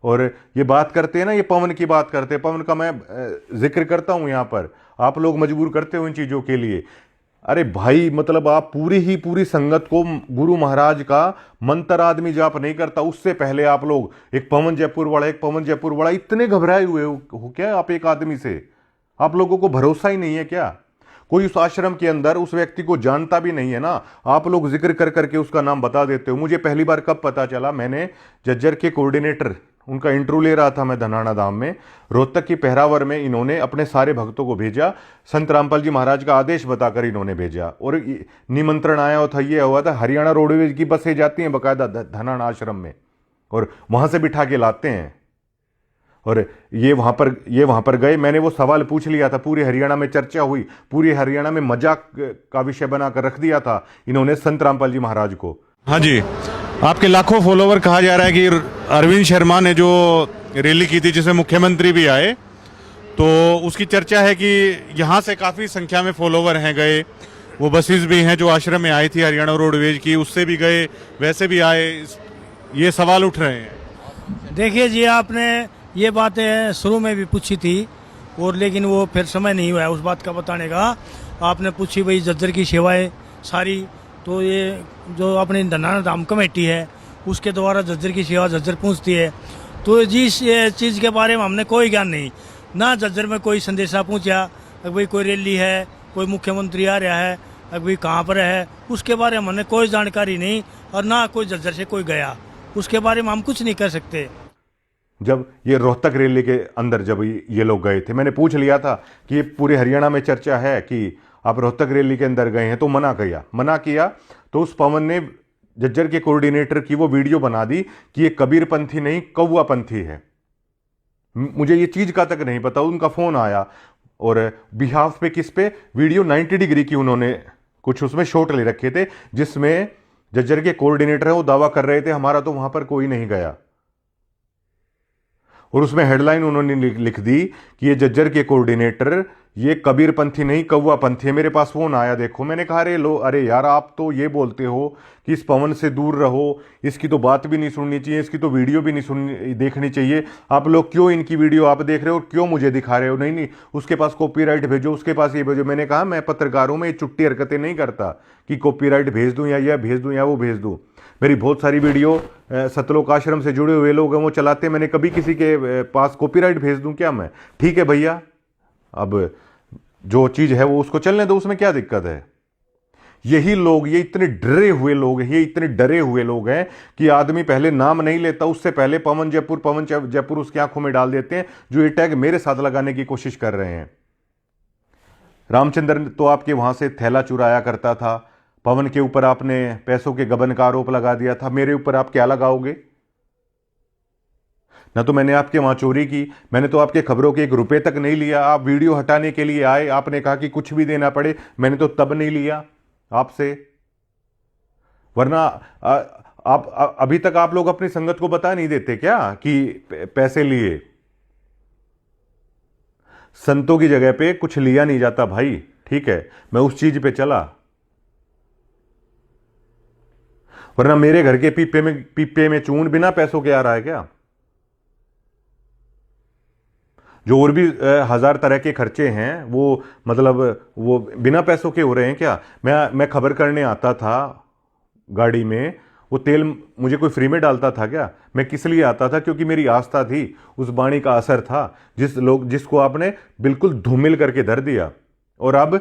और ये बात करते हैं ना, ये पवन की बात करते हैं, पवन का मैं जिक्र करता हूं यहां पर, आप लोग मजबूर करते हो इन चीजों के लिए। अरे भाई, मतलब आप पूरी ही पूरी संगत को, गुरु महाराज का मंत्र आदमी जाप नहीं करता, उससे पहले आप लोग एक पवन जयपुर वाला, एक पवन जयपुर वाला, इतने घबराए हुए हो क्या आप एक आदमी से? आप लोगों को भरोसा ही नहीं है क्या? कोई उस आश्रम के अंदर उस व्यक्ति को जानता भी नहीं है ना, आप लोग जिक्र कर करके उसका नाम बता देते हो। मुझे पहली बार कब पता चला, मैंने जज्जर के कोऑर्डिनेटर, उनका इंटरव्यू ले रहा था मैं धनाना धाम में, रोहतक की पहरावर में इन्होंने अपने सारे भक्तों को भेजा, संत रामपाल जी महाराज का आदेश बताकर इन्होंने भेजा, और निमंत्रण आया था, ये हुआ था, हरियाणा रोडवेज की बसें जाती हैं बाकायदा धनाना आश्रम में, और वहां से बिठा के लाते हैं। और ये वहां पर गए, मैंने वो सवाल पूछ लिया था, पूरे हरियाणा में चर्चा हुई, पूरे हरियाणा में मजाक का विषय बनाकर रख दिया था इन्होंने संत रामपाल जी महाराज को। हाँ जी, आपके लाखों फॉलोवर, कहा जा रहा है कि अरविंद शर्मा ने जो रैली की थी जिसमें मुख्यमंत्री भी आए, तो उसकी चर्चा है कि यहाँ से काफ़ी संख्या में फॉलोवर हैं गए, वो बसेस भी हैं जो आश्रम में आई थी हरियाणा रोडवेज की, उससे भी गए, वैसे भी आए, ये सवाल उठ रहे हैं। देखिए जी, आपने ये बातें शुरू में भी पूछी थी, और लेकिन वो फिर समय नहीं हुआ उस बात का बताने का। आपने पूछी भाई जज्जर की सेवाएं सारी, तो ये जो अपनी धनाना धाम कमेटी है उसके द्वारा जज्जर की सेवा जज्जर पहुंचती है, तो जिस चीज़ के बारे में हमने कोई ज्ञान नहीं, ना जज्जर में कोई संदेशा पहुंचा कि भाई कोई रैली है, कोई मुख्यमंत्री आ रहा है, अभी कहाँ पर है, उसके बारे में हमने कोई जानकारी नहीं, और ना कोई जज्जर से कोई गया, उसके बारे में हम कुछ नहीं कर सकते। जब ये रोहतक रैली के अंदर जब ये लोग गए थे, मैंने पूछ लिया था कि ये पूरे हरियाणा में चर्चा है कि आप रोहतक रैली के अंदर गए हैं, तो मना किया। तो उस पवन ने जज्जर के कोऑर्डिनेटर की वो वीडियो बना दी कि ये कबीर पंथी नहीं, कौवा पंथी है। मुझे ये चीज का तक नहीं पता, उनका फोन आया, और बिहाफ पे किस पे वीडियो 90 डिग्री की उन्होंने कुछ उसमें शॉट ले रखे थे, जिसमें जज्जर के कोऑर्डिनेटर है वो दावा कर रहे थे हमारा तो वहां पर कोई नहीं गया, और उसमें हेडलाइन उन्होंने लिख दी कि ये जज्जर के कोऑर्डिनेटर ये कबीर पंथी नहीं, कौवा पंथी है। मेरे पास फोन आया, देखो, मैंने कहा अरे यार, आप तो ये बोलते हो कि इस पवन से दूर रहो, इसकी तो बात भी नहीं सुननी चाहिए, इसकी तो वीडियो भी नहीं देखनी चाहिए, आप लोग क्यों इनकी वीडियो आप देख रहे हो, क्यों मुझे दिखा रहे हो? नहीं, उसके पास कॉपीराइट भेजो, उसके पास ये भेजो। मैंने कहा मैं पत्रकार हूं, मैं ये चुट्टी हरकतें नहीं करता कि कॉपीराइट भेज दूं या यह भेज दूं या वो भेज दूं। मेरी बहुत सारी वीडियो सतलोक आश्रम से जुड़े हुए लोग हैं वो चलाते हैं, मैंने कभी किसी के पास कॉपीराइट भेज दूं क्या मैं? ठीक है भैया, अब जो चीज है वो उसको चलने दो, उसमें क्या दिक्कत है? यही लोग, ये इतने डरे हुए लोग हैं कि आदमी पहले नाम नहीं लेता, उससे पहले पवन जयपुर उसकी आंखों में डाल देते हैं, जो ये टैग मेरे साथ लगाने की कोशिश कर रहे हैं। रामचंद्र तो आपके वहां से थैला चुराया करता था, पवन के ऊपर आपने पैसों के गबन का आरोप लगा दिया था, मेरे ऊपर आप क्या लगाओगे? ना तो मैंने आपके वहां चोरी की, मैंने तो आपके खबरों के 1 रुपए तक नहीं लिया। आप वीडियो हटाने के लिए आए, आपने कहा कि कुछ भी देना पड़े, मैंने तो तब नहीं लिया आपसे, वरना आप अभी तक आप लोग अपनी संगत को बता नहीं देते क्या कि पैसे लिए? संतों की जगह पे कुछ लिया नहीं जाता भाई, ठीक है, मैं उस चीज पे चला, वरना मेरे घर के पीपे में चून बिना पैसों के आ रहा है क्या? जो और भी 1000 तरह के खर्चे हैं वो मतलब वो बिना पैसों के हो रहे हैं क्या? मैं खबर करने आता था गाड़ी में, वो तेल मुझे कोई फ्री में डालता था क्या? मैं किस लिए आता था? क्योंकि मेरी आस्था थी, उस वाणी का असर था, जिसको आपने बिल्कुल धूमिल करके धर दिया। और अब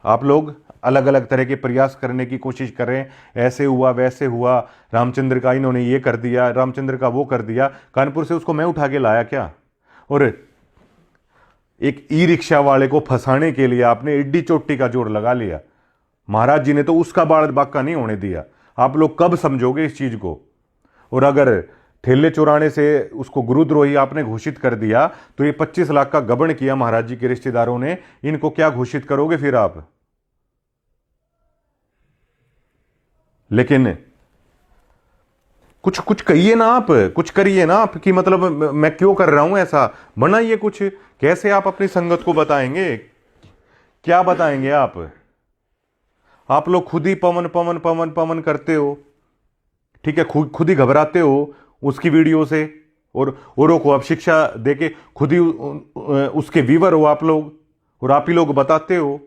आप लोग अलग अलग तरह के प्रयास करने की कोशिश कर रहे हैं, ऐसे हुआ वैसे हुआ, रामचंद्र का इन्होंने ये कर दिया, रामचंद्र का वो कर दिया। कानपुर से उसको मैं उठा के लाया क्या? और एक ई रिक्शा वाले को फंसाने के लिए आपने एड्डी चोटी का जोर लगा लिया। महाराज जी ने तो उसका बाल बाका नहीं होने दिया। आप लोग कब समझोगे इस चीज को? और अगर ठेले चुराने से उसको गुरुद्रोही आपने घोषित कर दिया, तो ये 25 लाख का गबन किया महाराज जी के रिश्तेदारों ने, इनको क्या घोषित करोगे फिर आप? लेकिन कुछ कहिए ना आप, कुछ करिए ना आप, कि मतलब मैं क्यों कर रहा हूं ऐसा, बनाइए कुछ। कैसे आप अपनी संगत को बताएंगे? क्या बताएंगे आप? आप लोग खुद ही पवन पवन पवन पवन करते हो, ठीक है, खुद ही घबराते हो उसकी वीडियो से, और औरों को आप शिक्षा देके खुद ही उसके वीवर हो आप लोग, और आप ही लोग बताते हो।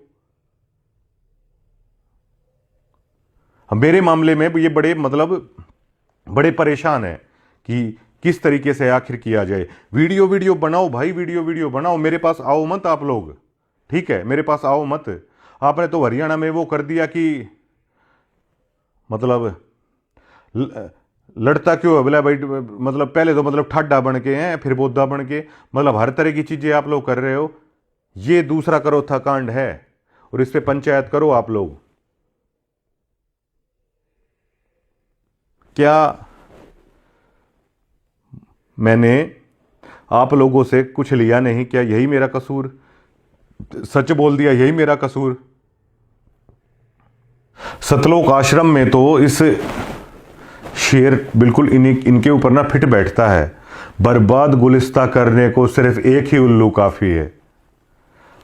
मेरे मामले में ये बड़े बड़े परेशान है कि किस तरीके से आखिर किया जाए। वीडियो बनाओ भाई, वीडियो बनाओ, मेरे पास आओ मत आप लोग, ठीक है, मेरे पास आओ मत। आपने तो हरियाणा में वो कर दिया कि लड़ता क्यों है बोला भाई, पहले तो ठाडा बन के हैं, फिर बोधा बन के, हर तरह की चीजें आप लोग कर रहे हो। ये दूसरा करोथा कांड है और इस पे पंचायत करो आप लोग। क्या मैंने आप लोगों से कुछ लिया नहीं? क्या यही मेरा कसूर? सच बोल दिया, यही मेरा कसूर? सतलोक आश्रम में तो इस शेर बिल्कुल इनके ऊपर ना फिट बैठता है। बर्बाद गुलिस्ता करने को सिर्फ एक ही उल्लू काफी है।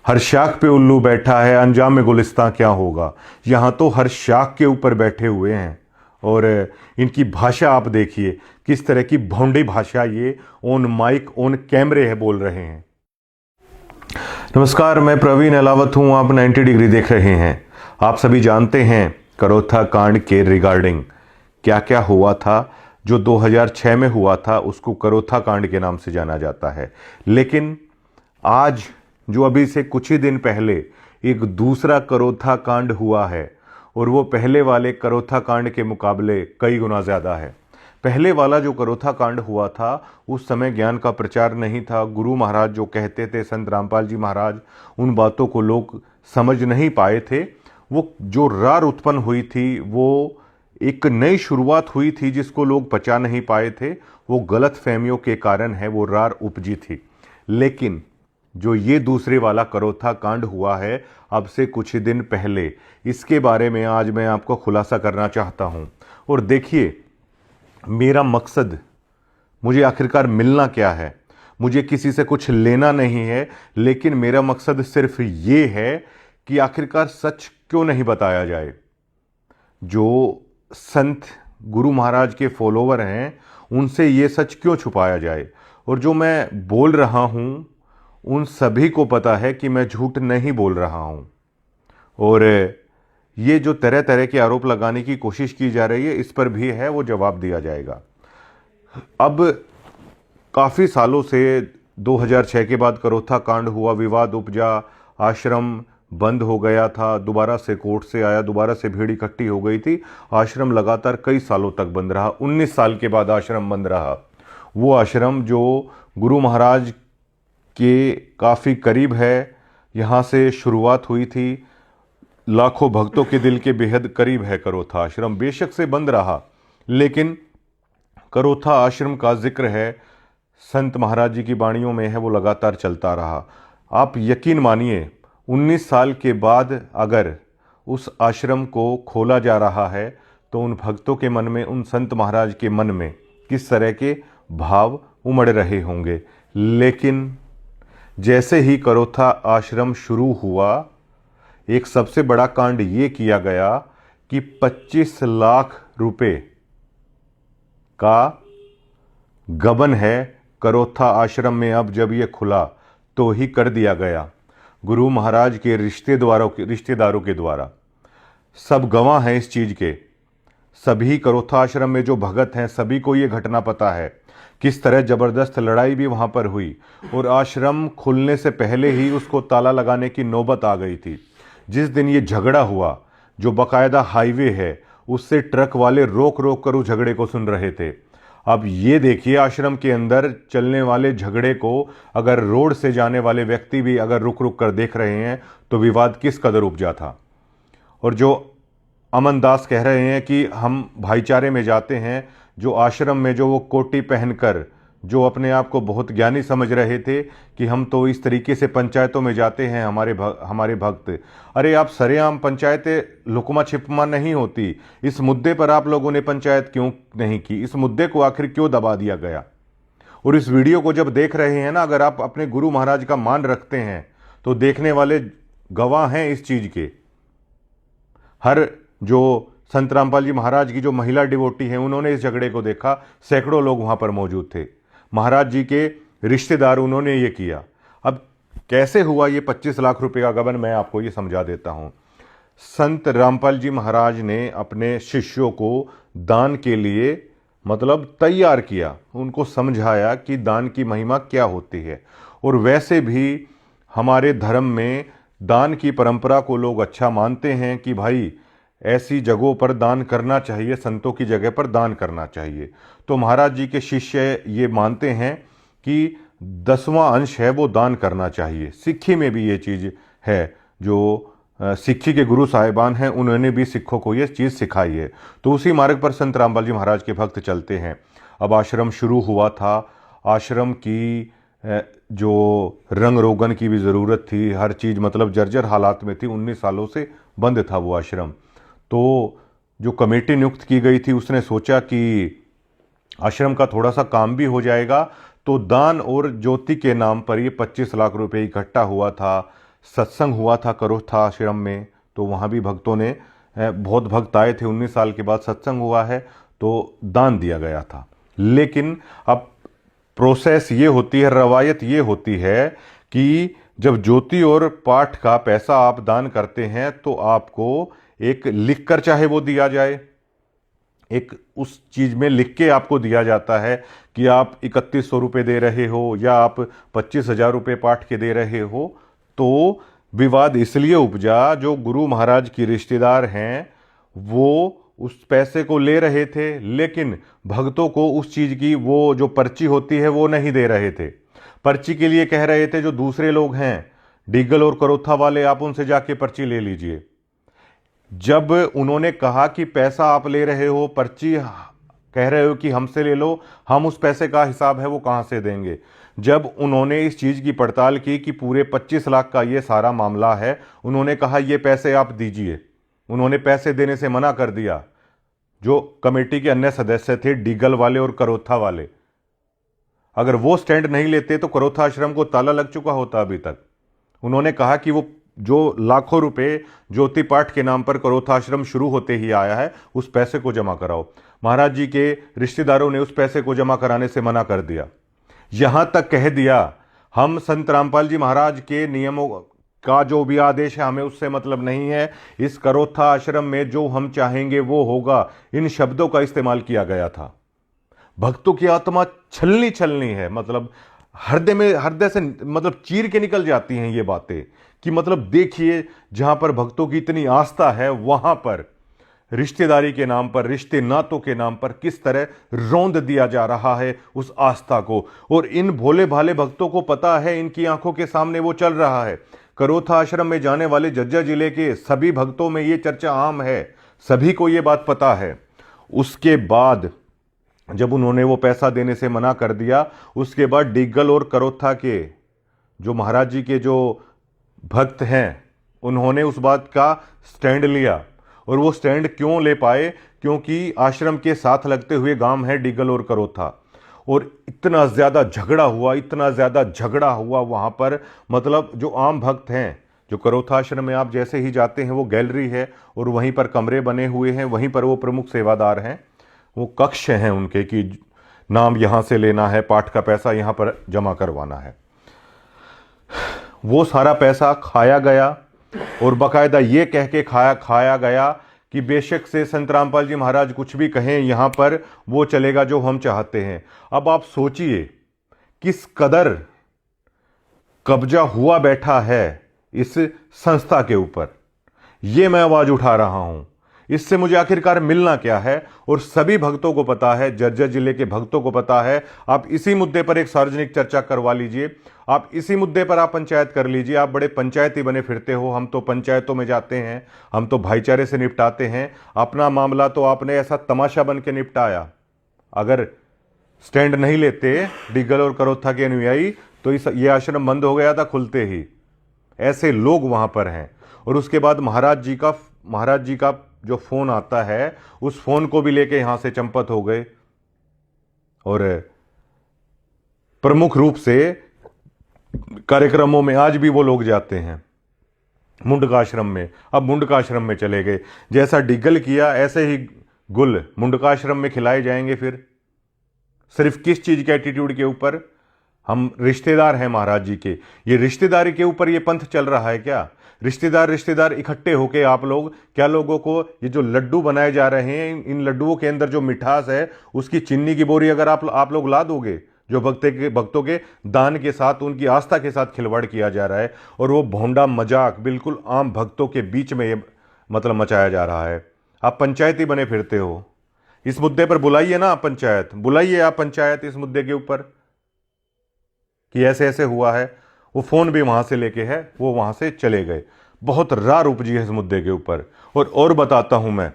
हर शाख पे उल्लू बैठा है, अंजाम में गुलिस्ता क्या होगा। यहां तो हर शाख के ऊपर बैठे हुए हैं और इनकी भाषा आप देखिए, किस तरह की भौंडी भाषा ये ऑन माइक ऑन कैमरे है बोल रहे हैं। नमस्कार, मैं प्रवीण अलावत हूं, आप 90 डिग्री देख रहे हैं। आप सभी जानते हैं करोथा कांड के रिगार्डिंग क्या क्या हुआ था। जो 2006 में हुआ था उसको करोथा कांड के नाम से जाना जाता है, लेकिन आज जो अभी से कुछ ही दिन पहले एक दूसरा करोथा कांड हुआ है और वो पहले वाले करोथा कांड के मुकाबले कई गुना ज़्यादा है। पहले वाला जो करोथा कांड हुआ था उस समय ज्ञान का प्रचार नहीं था। गुरु महाराज जो कहते थे, संत रामपाल जी महाराज, उन बातों को लोग समझ नहीं पाए थे। वो जो रार उत्पन्न हुई थी वो एक नई शुरुआत हुई थी जिसको लोग पचा नहीं पाए थे। वो गलत फहमियों के कारण है वो रार उपजी थी। लेकिन जो ये दूसरे वाला करोथा कांड हुआ है अब से कुछ ही दिन पहले, इसके बारे में आज मैं आपको खुलासा करना चाहता हूं। और देखिए, मेरा मकसद, मुझे आखिरकार मिलना क्या है, मुझे किसी से कुछ लेना नहीं है, लेकिन मेरा मकसद सिर्फ ये है कि आखिरकार सच क्यों नहीं बताया जाए। जो संत गुरु महाराज के फॉलोवर हैं उनसे ये सच क्यों छुपाया जाए। और जो मैं बोल रहा हूं उन सभी को पता है कि मैं झूठ नहीं बोल रहा हूं। और ये जो तरह तरह के आरोप लगाने की कोशिश की जा रही है, इस पर भी है वो जवाब दिया जाएगा। अब काफ़ी सालों से 2006 के बाद करोथा कांड हुआ, विवाद उपजा, आश्रम बंद हो गया था, दोबारा से कोर्ट से आया, दोबारा से भीड़ इकट्ठी हो गई थी। आश्रम लगातार कई सालों तक बंद रहा। 19 साल के बाद आश्रम बंद रहा। वो आश्रम जो गुरु महाराज के काफ़ी करीब है, यहाँ से शुरुआत हुई थी, लाखों भक्तों के दिल के बेहद करीब है करोथा आश्रम। बेशक से बंद रहा, लेकिन करोथा आश्रम का जिक्र है, संत महाराज जी की वाणियों में है, वो लगातार चलता रहा। आप यकीन मानिए, 19 साल के बाद अगर उस आश्रम को खोला जा रहा है तो उन भक्तों के मन में, उन संत महाराज के मन में किस तरह के भाव उमड़ रहे होंगे। लेकिन जैसे ही करोथा आश्रम शुरू हुआ, एक सबसे बड़ा कांड ये किया गया कि 25 लाख रुपए का गबन है करोथा आश्रम में। अब जब ये खुला तो ही कर दिया गया गुरु महाराज के रिश्तेदारों के द्वारा। सब गवाह हैं इस चीज के। सभी करोथा आश्रम में जो भगत हैं सभी को ये घटना पता है, किस तरह जबरदस्त लड़ाई भी वहां पर हुई और आश्रम खुलने से पहले ही उसको ताला लगाने की नौबत आ गई थी। जिस दिन ये झगड़ा हुआ, जो बकायदा हाईवे है, उससे ट्रक वाले रोक रोक कर उस झगड़े को सुन रहे थे। अब ये देखिए, आश्रम के अंदर चलने वाले झगड़े को अगर रोड से जाने वाले व्यक्ति भी अगर रुक रुक कर देख रहे हैं तो विवाद किस कदर उपजा था। और जो अमन दास कह रहे हैं कि हम भाईचारे में जाते हैं, जो आश्रम में जो वो कोटी पहनकर जो अपने आप को बहुत ज्ञानी समझ रहे थे कि हम तो इस तरीके से पंचायतों में जाते हैं हमारे भक्त। अरे आप सरेआम पंचायतें लुकमा छिपमा नहीं होती। इस मुद्दे पर आप लोगों ने पंचायत क्यों नहीं की? इस मुद्दे को आखिर क्यों दबा दिया गया? और इस वीडियो को जब देख रहे हैं ना, अगर आप अपने गुरु महाराज का मान रखते हैं तो देखने वाले गवाह हैं इस चीज के। हर जो संत रामपाल जी महाराज की जो महिला डिवोटी हैं उन्होंने इस झगड़े को देखा, सैकड़ों लोग वहां पर मौजूद थे। महाराज जी के रिश्तेदार, उन्होंने ये किया। अब कैसे हुआ ये 25 लाख रुपए का गबन, मैं आपको ये समझा देता हूं। संत रामपाल जी महाराज ने अपने शिष्यों को दान के लिए मतलब तैयार किया, उनको समझाया कि दान की महिमा क्या होती है। और वैसे भी हमारे धर्म में दान की परंपरा को लोग अच्छा मानते हैं कि भाई ऐसी जगहों पर दान करना चाहिए, संतों की जगह पर दान करना चाहिए। तो महाराज जी के शिष्य ये मानते हैं कि 10वां अंश है वो दान करना चाहिए। सिक्खी में भी ये चीज़ है, जो सिक्खी के गुरु साहिबान हैं उन्होंने भी सिखों को ये चीज़ सिखाई है। तो उसी मार्ग पर संत रामपाल जी महाराज के भक्त चलते हैं। अब आश्रम शुरू हुआ था, आश्रम की जो रंग रोगन की भी ज़रूरत थी, हर चीज़ मतलब जर्जर हालात में थी, 19 सालों से बंद था वो आश्रम। तो जो कमेटी नियुक्त की गई थी उसने सोचा कि आश्रम का थोड़ा सा काम भी हो जाएगा, तो दान और ज्योति के नाम पर ये 25 लाख रुपए इकट्ठा हुआ था। सत्संग हुआ था करोथा आश्रम में, तो वहाँ भी भक्तों ने बहुत भक्त आए थे। 19 साल के बाद सत्संग हुआ है तो दान दिया गया था। लेकिन अब प्रोसेस ये होती है, रवायत ये होती है कि जब ज्योति और पाठ का पैसा आप दान करते हैं तो आपको एक लिख कर चाहे वो दिया जाए, एक उस चीज में लिख के आपको दिया जाता है कि आप 3100 रुपये दे रहे हो या आप 25,000 रुपये पाठ के दे रहे हो। तो विवाद इसलिए उपजा, जो गुरु महाराज की रिश्तेदार हैं वो उस पैसे को ले रहे थे, लेकिन भक्तों को उस चीज की वो जो पर्ची होती है वो नहीं दे रहे थे। पर्ची के लिए कह रहे थे जो दूसरे लोग हैं, डिगल और करोथा वाले, आप उनसे जाके पर्ची ले लीजिए। जब उन्होंने कहा कि पैसा आप ले रहे हो, पर्ची कह रहे हो कि हमसे ले लो, हम उस पैसे का हिसाब है वो कहां से देंगे। जब उन्होंने इस चीज की पड़ताल की कि पूरे 25 लाख का ये सारा मामला है, उन्होंने कहा ये पैसे आप दीजिए। उन्होंने पैसे देने से मना कर दिया। जो कमेटी के अन्य सदस्य थे, डिगल वाले और करोथा वाले, अगर वो स्टैंड नहीं लेते तो करोथा आश्रम को ताला लग चुका होता अभी तक। उन्होंने कहा कि वो जो लाखों रुपए ज्योति पाठ के नाम पर करोथा आश्रम शुरू होते ही आया है, उस पैसे को जमा कराओ। महाराज जी के रिश्तेदारों ने उस पैसे को जमा कराने से मना कर दिया। यहां तक कह दिया, हम संत रामपाल जी महाराज के नियमों का जो भी आदेश है हमें उससे मतलब नहीं है, इस करोथा आश्रम में जो हम चाहेंगे वो होगा। इन शब्दों का इस्तेमाल किया गया था। भक्तों की आत्मा छलनी छलनी है, मतलब हृदय से मतलब चीर के निकल जाती हैं ये बातें कि मतलब देखिए, जहां पर भक्तों की इतनी आस्था है वहां पर रिश्तेदारी के नाम पर, रिश्ते नातों के नाम पर किस तरह रौंद दिया जा रहा है उस आस्था को। और इन भोले भाले भक्तों को पता है, इनकी आंखों के सामने वो चल रहा है। करोथा आश्रम में जाने वाले झज्जर जिले के सभी भक्तों में ये चर्चा आम है, सभी को ये बात पता है। उसके बाद जब उन्होंने वो पैसा देने से मना कर दिया, उसके बाद डिग्गल और करोथा के जो महाराज जी के जो भक्त हैं उन्होंने उस बात का स्टैंड लिया। और वो स्टैंड क्यों ले पाए? क्योंकि आश्रम के साथ लगते हुए गांव है डिग्गल और करोथा, और इतना ज़्यादा झगड़ा हुआ, इतना ज़्यादा झगड़ा हुआ वहाँ पर, मतलब जो आम भक्त हैं, जो करोथा आश्रम में आप जैसे ही जाते हैं वो गैलरी है और वहीं पर कमरे बने हुए हैं, वहीं पर वो प्रमुख सेवादार हैं, वो कक्ष हैं उनके कि नाम यहाँ से लेना है, पाठ का पैसा यहाँ पर जमा करवाना है। वो सारा पैसा खाया गया और बाकायदा ये कह के खाया गया कि बेशक से संत रामपाल जी महाराज कुछ भी कहें, यहाँ पर वो चलेगा जो हम चाहते हैं। अब आप सोचिए किस कदर कब्जा हुआ बैठा है इस संस्था के ऊपर। ये मैं आवाज उठा रहा हूं, इससे मुझे आखिरकार मिलना क्या है। और सभी भक्तों को पता है, झज्जर जिले के भक्तों को पता है। आप इसी मुद्दे पर एक सार्वजनिक चर्चा करवा लीजिए, आप इसी मुद्दे पर आप पंचायत कर लीजिए। आप बड़े पंचायती बने फिरते हो, हम तो पंचायतों में जाते हैं, हम तो भाईचारे से निपटाते हैं। अपना मामला तो आपने ऐसा तमाशा बन के निपटाया। अगर स्टैंड नहीं लेते डिग्गल और करोथा के अनुयायी तो ये आश्रम बंद हो गया था खुलते ही। ऐसे लोग वहां पर हैं। और उसके बाद महाराज जी का जो फोन आता है, उस फोन को भी लेके यहां से चंपत हो गए। और प्रमुख रूप से कार्यक्रमों में आज भी वो लोग जाते हैं मुंडका आश्रम में। अब मुंडका आश्रम में चले गए, जैसा डिग्गल किया ऐसे ही गुल मुंडका आश्रम में खिलाए जाएंगे। फिर सिर्फ किस चीज के एटीट्यूड के ऊपर? हम रिश्तेदार हैं महाराज जी के, ये रिश्तेदारी के ऊपर ये पंथ चल रहा है क्या? रिश्तेदार इकट्ठे होके आप लोग क्या लोगों को ये जो लड्डू बनाए जा रहे हैं, इन लड्डुओं के अंदर जो मिठास है उसकी चीनी की बोरी अगर आप लोग ला दोगे, जो भक्तों के दान के साथ, उनकी आस्था के साथ खिलवाड़ किया जा रहा है और वो भोंडा मजाक बिल्कुल आम भक्तों के बीच में ये मतलब मचाया जा रहा है। आप पंचायती बने फिरते हो। इस मुद्दे पर बुलाइए ना, पंचायत बुलाइए, आप पंचायत इस मुद्दे के ऊपर कि ऐसे ऐसे हुआ है। वो फोन भी वहां से लेके है, वो वहां से चले गए। बहुत रार उपजी है इस मुद्दे के ऊपर। और बताता हूं मैं,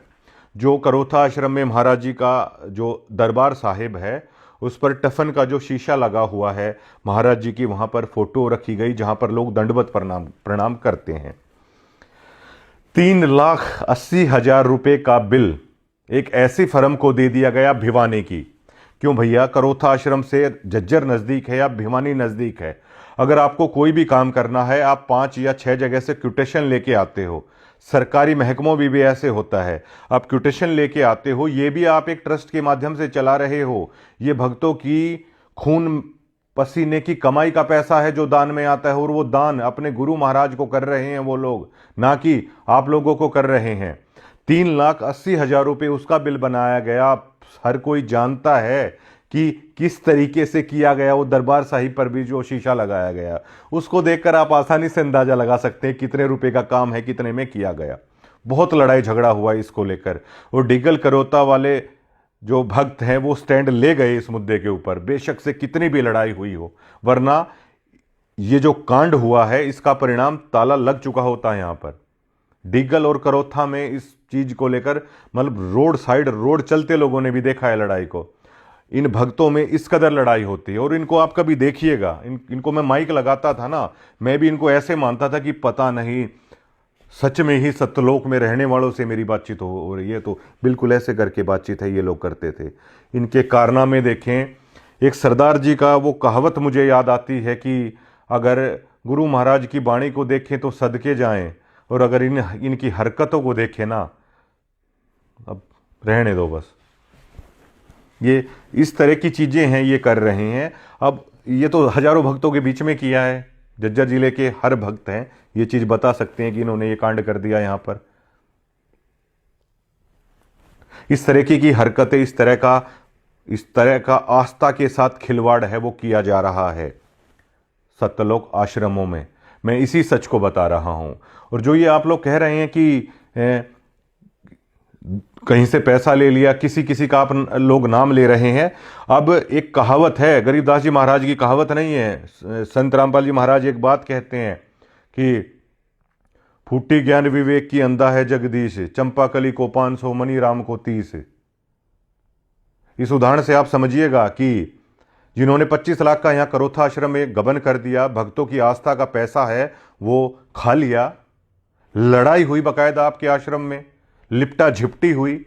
जो करोथा आश्रम में महाराज जी का जो दरबार साहिब है, उस पर टफन का जो शीशा लगा हुआ है, महाराज जी की वहां पर फोटो रखी गई जहां पर लोग दंडवत प्रणाम करते हैं। 3,80,000 रुपए का बिल एक ऐसी फर्म को दे दिया गया भिवानी की। क्यों भैया? करोथा आश्रम से झज्जर नजदीक है या भिवानी नजदीक है। अगर आपको कोई भी काम करना है, आप 5 या 6 जगह से क्यूटेशन लेके आते हो। सरकारी महकमों में भी ऐसे होता है, आप क्यूटेशन लेके आते हो, ये भी आप एक ट्रस्ट के माध्यम से चला रहे हो। ये भक्तों की खून पसीने की कमाई का पैसा है जो दान में आता है, और वो दान अपने गुरु महाराज को कर रहे हैं वो लोग, ना कि आप लोगों को कर रहे हैं। 3,80,000 रुपए उसका बिल बनाया गया। हर कोई जानता है कि किस तरीके से किया गया। वो दरबार साहिब पर भी जो शीशा लगाया गया, उसको देखकर आप आसानी से अंदाजा लगा सकते हैं कितने रुपए का काम है, कितने में किया गया। बहुत लड़ाई झगड़ा हुआ इसको लेकर, और डिगल करोता वाले जो भक्त हैं वो स्टैंड ले गए इस मुद्दे के ऊपर, बेशक से कितनी भी लड़ाई हुई हो। वरना ये जो कांड हुआ है इसका परिणाम ताला लग चुका होता है। यहां पर डिगल और करोथा में इस चीज को लेकर मतलब रोड चलते लोगों ने भी देखा है लड़ाई को। इन भक्तों में इस कदर लड़ाई होती है। और इनको आप कभी देखिएगा, इनको मैं माइक लगाता था ना, मैं भी इनको ऐसे मानता था कि पता नहीं सच में ही सत्यलोक में रहने वालों से मेरी बातचीत हो रही है। तो बिल्कुल ऐसे करके बातचीत है ये लोग करते थे। इनके कारनामे देखें। एक सरदार जी का वो कहावत मुझे याद आती है कि अगर गुरु महाराज की वाणी को देखें तो सदके जाएं, और अगर इनकी हरकतों को देखें ना, अब रहने दो बस। ये इस तरह की चीजें हैं ये कर रहे हैं। अब ये तो हजारों भक्तों के बीच में किया है। झज्जर जिले के हर भक्त हैं ये चीज बता सकते हैं कि इन्होंने ये कांड कर दिया। यहां पर इस तरह की हरकतें, इस तरह का आस्था के साथ खिलवाड़ है वो किया जा रहा है सत्यलोक आश्रमों में। मैं इसी सच को बता रहा हूं। और जो ये आप लोग कह रहे हैं कि कहीं से पैसा ले लिया, किसी का आप लोग नाम ले रहे हैं। अब एक कहावत है, गरीबदास जी महाराज की कहावत नहीं है, संत रामपाल जी महाराज एक बात कहते हैं कि फूटी ज्ञान विवेक की अंधा है जगदीश, चंपाकली को 500 मनी राम को 30। इस उदाहरण से आप समझिएगा कि जिन्होंने 25 लाख का यहां करोथा आश्रम में गबन कर दिया, भक्तों की आस्था का पैसा है वो खा लिया। लड़ाई हुई बकायदा आपके आश्रम में, लिपटा झिपटी हुई,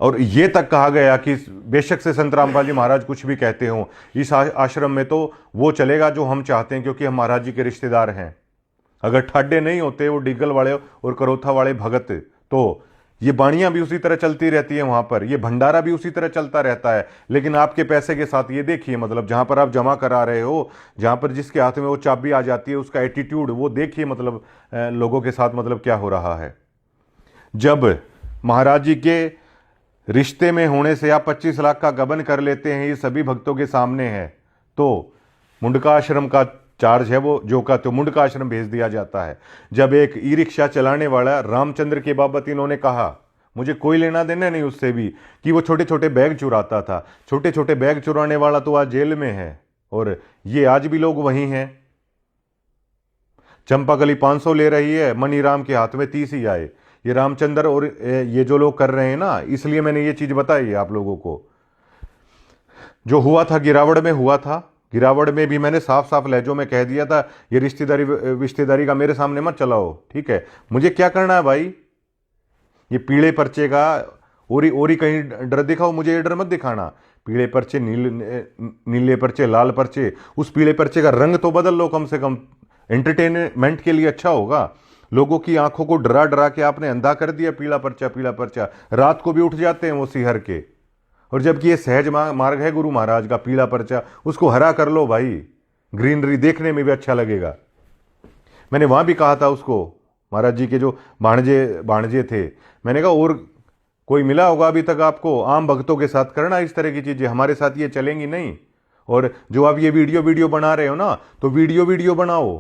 और यह तक कहा गया कि बेशक से संत रामपाल जी महाराज कुछ भी कहते हो, इस आश्रम में तो वो चलेगा जो हम चाहते हैं, क्योंकि हम महाराज जी के रिश्तेदार हैं। अगर ठाड्डे नहीं होते वो डिगल वाले और करोथा वाले भगत, तो ये बाणियां भी उसी तरह चलती रहती है वहां पर, ये भंडारा भी उसी तरह चलता रहता है। लेकिन आपके पैसे के साथ ये देखिए, मतलब जहां पर आप जमा करा रहे हो, जहां पर जिसके हाथ में वो चाबी आ जाती है, उसका एटीट्यूड वो देखिए, मतलब लोगों के साथ मतलब क्या हो रहा है। जब महाराज जी के रिश्ते में होने से आप 25 लाख का गबन कर लेते हैं, ये सभी भक्तों के सामने है, तो मुंडका आश्रम का चार्ज है वो जो का तो मुंडका आश्रम भेज दिया जाता है। जब एक ई रिक्शा चलाने वाला रामचंद्र के बाबत इन्होंने कहा, मुझे कोई लेना देना नहीं उससे भी, कि वो छोटे छोटे बैग चुराता था, छोटे छोटे बैग चुराने वाला तो आज जेल में है, और ये आज भी लोग वहीं हैं। चंपाकली 500 ले रही है, मनीराम के हाथ में 30 ही आए। ये रामचंद्र और ये जो लोग कर रहे हैं ना, इसलिए मैंने ये चीज बताई है आप लोगों को। जो हुआ था गिरावड़ में हुआ था, गिरावड़ में भी मैंने साफ साफ लहजों में कह दिया था, ये रिश्तेदारी का मेरे सामने मत चलाओ, ठीक है। मुझे क्या करना है भाई, ये पीले पर्चे का ओरी कहीं डर दिखाओ, मुझे ये डर मत दिखाना। पीले पर्चे, नीले पर्चे, लाल पर्चे, उस पीले पर्चे का रंग तो बदल लो कम से कम, एंटरटेनमेंट के लिए अच्छा होगा। लोगों की आंखों को डरा डरा के आपने अंधा कर दिया, पीला पर्चा पीला पर्चा। रात को भी उठ जाते हैं वो सिहर के, और जबकि ये सहज मार्ग है गुरु महाराज का, पीला पर्चा, उसको हरा कर लो भाई, ग्रीनरी देखने में भी अच्छा लगेगा। मैंने वहां भी कहा था उसको, महाराज जी के जो भाणजे थे, मैंने कहा और कोई मिला होगा अभी तक आपको, आम भक्तों के साथ करना इस तरह की चीजें, हमारे साथ ये चलेंगी नहीं। और जो आप ये वीडियो बना रहे हो ना, तो वीडियो बनाओ,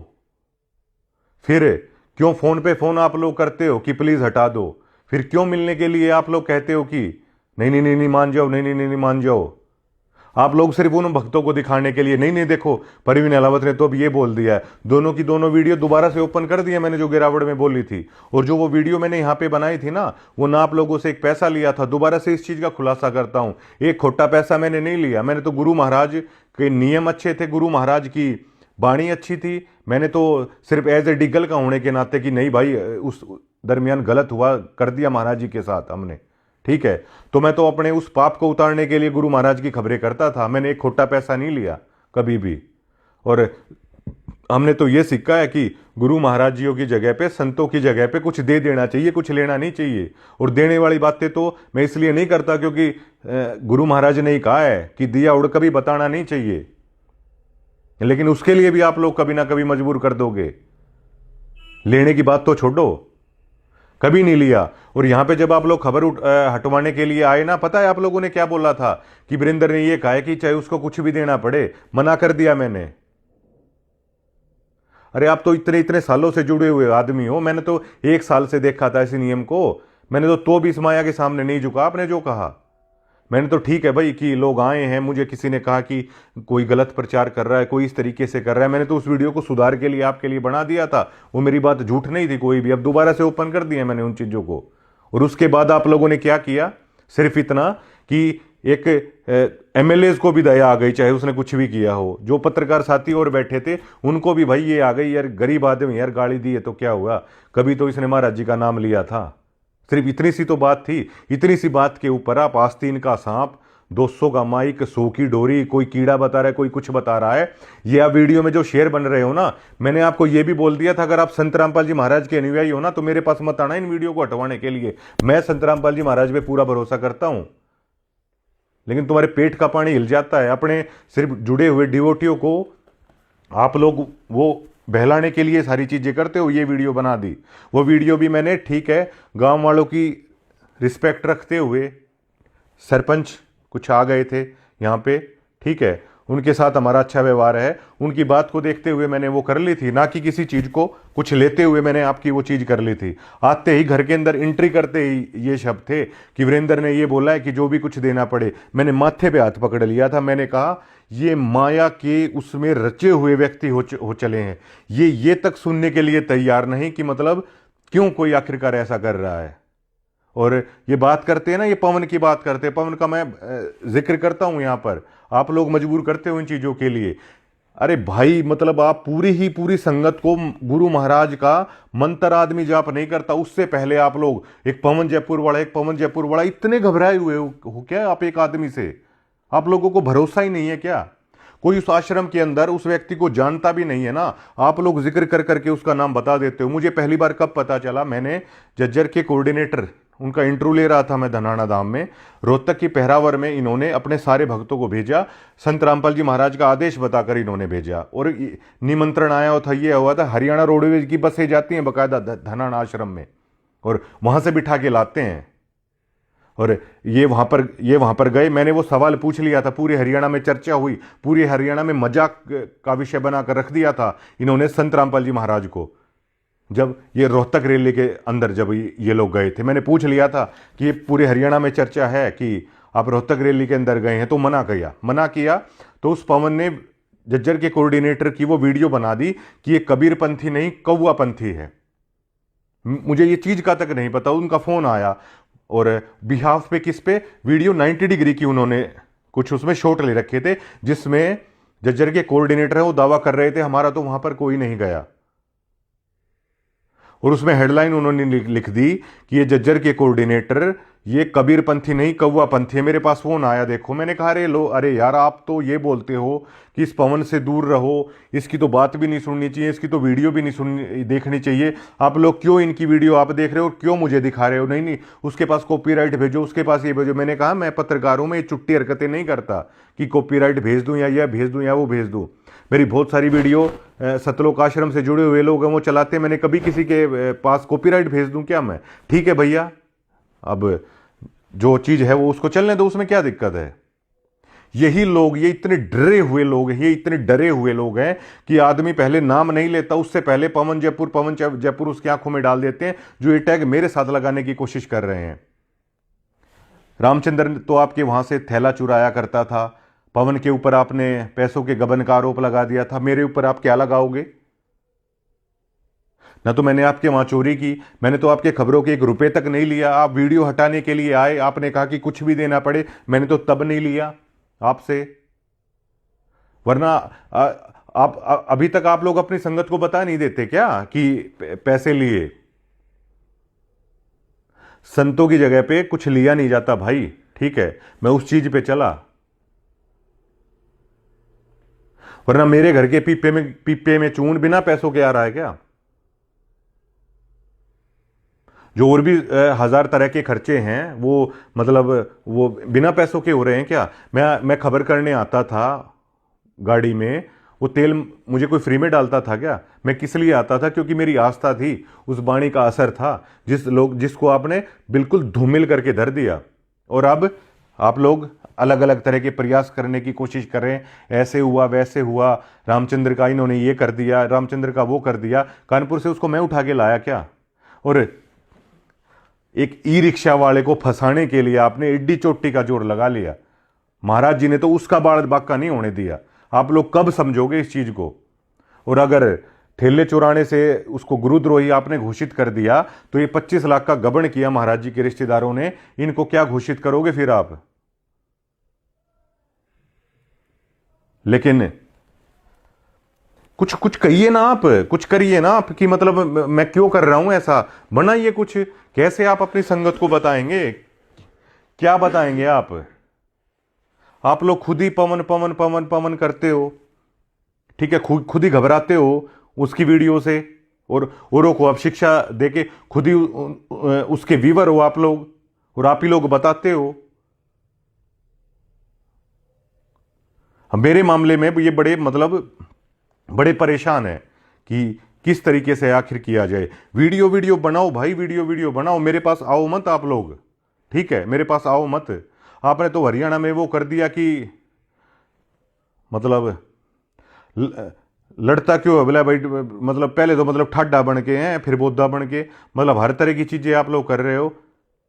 फिर क्यों फोन पे फोन आप लोग करते हो कि प्लीज हटा दो, फिर क्यों मिलने के लिए आप लोग कहते हो कि नहीं मान जाओ, नहीं मान जाओ। आप लोग सिर्फ उन भक्तों को दिखाने के लिए, नहीं देखो परवीन अलावत ने तो अब ये बोल दिया है, दोनों की दोनों वीडियो दोबारा से ओपन कर दिया मैंने, जो गिरावट में बोली थी। और जो वो वीडियो मैंने यहाँ पे बनाई थी ना, वो ना आप लोगों से एक पैसा लिया था। दोबारा से इस चीज का खुलासा करता हूं, एक खोटा पैसा मैंने नहीं लिया। मैंने तो गुरु महाराज के नियम अच्छे थे, गुरु महाराज की वाणी अच्छी थी। मैंने तो सिर्फ एज ए डीगल का होने के नाते कि नहीं भाई उस दरमियान गलत हुआ, कर दिया महाराज जी के साथ हमने, ठीक है, तो मैं तो अपने उस पाप को उतारने के लिए गुरु महाराज की खबरें करता था। मैंने एक खोटा पैसा नहीं लिया कभी भी। और हमने तो ये सीखा है कि गुरु महाराज जियों की जगह पे, संतों की जगह पे कुछ दे देना चाहिए, कुछ लेना नहीं चाहिए। और देने वाली बातें तो मैं इसलिए नहीं करता क्योंकि गुरु महाराज ने ही कहा है कि दिया उड़ कभी बताना नहीं चाहिए, लेकिन उसके लिए भी आप लोग कभी ना कभी मजबूर कर दोगे। लेने की बात तो छोड़ो, कभी नहीं लिया। और यहां पे जब आप लोग खबर हटवाने के लिए आए ना, पता है आप लोगों ने क्या बोला था कि वीरेंद्र ने ये कहा है कि चाहे उसको कुछ भी देना पड़े, मना कर दिया मैंने। अरे आप तो इतने सालों से जुड़े हुए आदमी हो, मैंने तो 1 साल से देखा था इस नियम को। मैंने तो भी इस माया के सामने नहीं झुका। आपने जो कहा, मैंने तो ठीक है भाई कि लोग आए हैं, मुझे किसी ने कहा कि कोई गलत प्रचार कर रहा है, कोई इस तरीके से कर रहा है, मैंने तो उस वीडियो को सुधार के लिए आपके लिए बना दिया था। वो मेरी बात झूठ नहीं थी कोई भी। अब दोबारा से ओपन कर दिया मैंने उन चीजों को। और उसके बाद आप लोगों ने क्या किया, सिर्फ इतना कि एक एमएलए को भी दया आ गई, चाहे उसने कुछ भी किया हो। जो पत्रकार साथी और बैठे थे उनको भी भाई ये आ गई, यार गरीब आदमी, यार गाली दी है तो क्या हुआ, कभी तो इसने महाराज जी का नाम लिया था। सिर्फ इतनी सी तो बात थी। इतनी सी बात के ऊपर आप आस्तीन का सांप, 200 का माइक, 100 की डोरी, कोई कीड़ा बता रहा है, कोई कुछ बता रहा है। ये आप वीडियो में जो शेयर बन रहे हो ना, मैंने आपको ये भी बोल दिया था अगर आप संत रामपाल जी महाराज के अनुयायी हो ना, तो मेरे पास मत आना इन वीडियो को हटवाने के लिए। मैं संत रामपाल जी महाराज पे पूरा भरोसा करता हूं, लेकिन तुम्हारे पेट का पानी हिल जाता है। अपने सिर्फ जुड़े हुए डिवोटियों को आप लोग वो बहलाने के लिए सारी चीजें करते हो। ये वीडियो बना दी, वो वीडियो भी मैंने, ठीक है, गांव वालों की रिस्पेक्ट रखते हुए, सरपंच कुछ आ गए थे यहाँ पे, ठीक है, उनके साथ हमारा अच्छा व्यवहार है, उनकी बात को देखते हुए मैंने वो कर ली थी, ना कि किसी चीज को कुछ लेते हुए मैंने आपकी वो चीज कर ली थी। आते ही घर के अंदर एंट्री करते ही ये शब्द थे कि वीरेंद्र ने ये बोला है कि जो भी कुछ देना पड़े। मैंने माथे पे हाथ पकड़ लिया था, मैंने कहा ये माया के उसमें रचे हुए व्यक्ति हो चले हैं, ये तक सुनने के लिए तैयार नहीं कि मतलब क्यों कोई आखिरकार ऐसा कर रहा है। और ये बात करते हैं ना, ये पवन की बात करते हैं, पवन का मैं जिक्र करता हूं यहां पर, आप लोग मजबूर करते हो इन चीजों के लिए। अरे भाई मतलब आप पूरी संगत को, गुरु महाराज का मंत्र आदमी जाप नहीं करता, उससे पहले आप लोग एक पवन जयपुर वाला इतने घबराए हुए हो क्या आप एक आदमी से? आप लोगों को भरोसा ही नहीं है क्या? कोई उस आश्रम के अंदर उस व्यक्ति को जानता भी नहीं है ना, आप लोग जिक्र कर करके उसका नाम बता देते हो। मुझे पहली बार कब पता चला, मैंने जज्जर के कोऑर्डिनेटर, उनका इंटरव्यू ले रहा था मैं धनाना धाम में, रोहतक की पहरावर में इन्होंने अपने सारे भक्तों को भेजा, संत रामपाल जी महाराज का आदेश बताकर इन्होंने भेजा। और निमंत्रण आया था, ये हुआ था, हरियाणा रोडवेज की बसें जाती हैं बाकायदा धनाना आश्रम में, और वहां से बिठा के लाते हैं। और ये वहां पर गए, मैंने वो सवाल पूछ लिया था, पूरे हरियाणा में चर्चा हुई, पूरे हरियाणा में मजाक का विषय बनाकर रख दिया था इन्होंने संत रामपाल जी महाराज को। जब ये रोहतक रैली के अंदर जब ये लोग गए थे, मैंने पूछ लिया था कि ये पूरे हरियाणा में चर्चा है कि आप रोहतक रैली के अंदर गए हैं, तो मना किया। तो उस पवन ने जज्जर के कोऑर्डिनेटर की वो वीडियो बना दी कि ये कबीर पंथी नहीं कौवा पंथी है। मुझे ये चीज का तक नहीं पता, उनका फोन आया और बिहाफ पे किस पे वीडियो 90 डिग्री की उन्होंने कुछ उसमें शॉट ले रखे थे, जिसमें जज्जर के कोऑर्डिनेटर है वो दावा कर रहे थे हमारा तो वहां पर कोई नहीं गया। और उसमें हेडलाइन उन्होंने लिख दी कि ये जज्जर के कोऑर्डिनेटर ये कबीर पंथी नहीं, कौवा पंथी है। मेरे पास फोन आया, देखो, मैंने कहा अरे यार, आप तो ये बोलते हो कि इस पवन से दूर रहो, इसकी तो बात भी नहीं सुननी चाहिए, इसकी तो वीडियो भी नहीं देखनी चाहिए, आप लोग क्यों इनकी वीडियो आप देख रहे हो, क्यों मुझे दिखा रहे हो? नहीं, उसके पास कॉपीराइट भेजो, उसके पास ये भेजो। मैंने कहा मैं पत्रकार हूं, मैं ये चुट्टी हरकतें नहीं करता कि कॉपीराइट भेज दूं या यह भेज दूं या वो भेज दूं। मेरी बहुत सारी वीडियो सतलोक आश्रम से जुड़े हुए लोग हैं, वो चलाते हैं, मैंने कभी किसी के पास कॉपीराइट भेज दूं क्या मैं? ठीक है भैया, अब जो चीज है वो उसको चलने दो, उसमें क्या दिक्कत है? यही लोग, ये इतने डरे हुए लोग हैं, ये इतने डरे हुए लोग हैं कि आदमी पहले नाम नहीं लेता, उससे पहले पवन जयपुर उसकी आंखों में डाल देते हैं, जो ये टैग मेरे साथ लगाने की कोशिश कर रहे हैं। रामचंद्र तो आपके वहां से थैला चुराया करता था, पवन के ऊपर आपने पैसों के गबन का आरोप लगा दिया था, मेरे ऊपर आप क्या लगाओगे? ना तो मैंने आपके वहां चोरी की, मैंने तो आपके खबरों के 1 रुपए तक नहीं लिया। आप वीडियो हटाने के लिए आए, आपने कहा कि कुछ भी देना पड़े, मैंने तो तब नहीं लिया आपसे, वरना आप अभी तक आप लोग अपनी संगत को बता नहीं देते क्या कि पैसे लिए? संतों की जगह पे कुछ लिया नहीं जाता भाई, ठीक है, मैं उस चीज पे चला, वरना मेरे घर के पीपे में चून बिना पैसों के आ रहा है क्या? जो और भी 1000 तरह के खर्चे हैं, वो मतलब वो बिना पैसों के हो रहे हैं क्या? मैं खबर करने आता था गाड़ी में, वो तेल मुझे कोई फ्री में डालता था क्या? मैं किस लिए आता था? क्योंकि मेरी आस्था थी, उस वाणी का असर था, जिसको आपने बिल्कुल धूमिल करके धर दिया। और अब आप लोग अलग अलग तरह के प्रयास करने की कोशिश कर रहे हैं, ऐसे हुआ वैसे हुआ, रामचंद्र का इन्होंने ये कर दिया, रामचंद्र का वो कर दिया। कानपुर से उसको मैं उठा के लाया क्या? और एक ई रिक्शा वाले को फंसाने के लिए आपने एड्डी चोटी का जोर लगा लिया। महाराज जी ने तो उसका बाल बाका नहीं होने दिया। आप लोग कब समझोगे इस चीज को? और अगर ठेले चुराने से उसको गुरुद्रोही आपने घोषित कर दिया, तो ये 25 लाख का गबन किया महाराज जी के रिश्तेदारों ने, इनको क्या घोषित करोगे फिर आप? लेकिन कुछ कहिए ना, आप कुछ करिए ना आप, कि मतलब मैं क्यों कर रहा हूं ऐसा, बनाइए कुछ। कैसे आप अपनी संगत को बताएंगे? क्या बताएंगे आप? आप लोग खुद ही पवन पवन पवन पवन करते हो, ठीक है, खुद ही घबराते हो उसकी वीडियो से, और औरों को आप शिक्षा देके खुद ही उसके व्यूअर हो आप लोग, और आप ही लोग बताते हो। मेरे मामले में ये बड़े परेशान है कि किस तरीके से आखिर किया जाए। वीडियो बनाओ भाई, वीडियो बनाओ, मेरे पास आओ मत आप लोग, ठीक है, मेरे पास आओ मत। आपने तो हरियाणा में वो कर दिया कि मतलब लड़ता क्यों है बोला भाई, मतलब पहले तो मतलब ठाडा बन के हैं, फिर बोधा बन के, मतलब हर तरह की चीजें आप लोग कर रहे हो।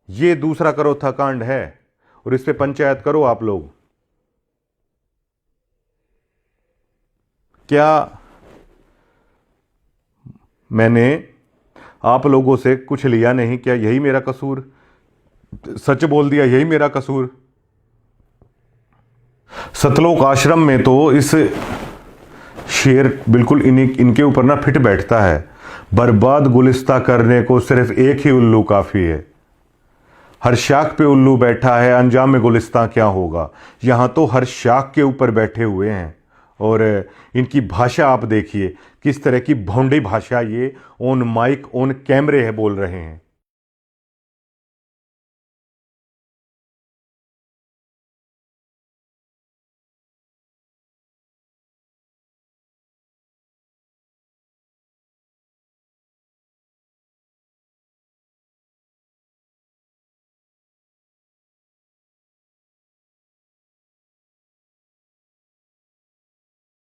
ये दूसरा करो था कांड है, और इस पे पंचायत करो आप लोग। क्या मैंने आप लोगों से कुछ लिया नहीं? क्या यही मेरा कसूर? सच बोल दिया, यही मेरा कसूर? सतलोक आश्रम में तो इस शेर बिल्कुल इनके ऊपर ना फिट बैठता है। बर्बाद गुलिस्ता करने को सिर्फ एक ही उल्लू काफी है। हर शाख पे उल्लू बैठा है, अंजाम में गुलिस्ता क्या होगा। यहां तो हर शाख के ऊपर बैठे हुए हैं, और इनकी भाषा आप देखिए, किस तरह की भौंडी भाषा ये ऑन माइक ऑन कैमरे है बोल रहे हैं।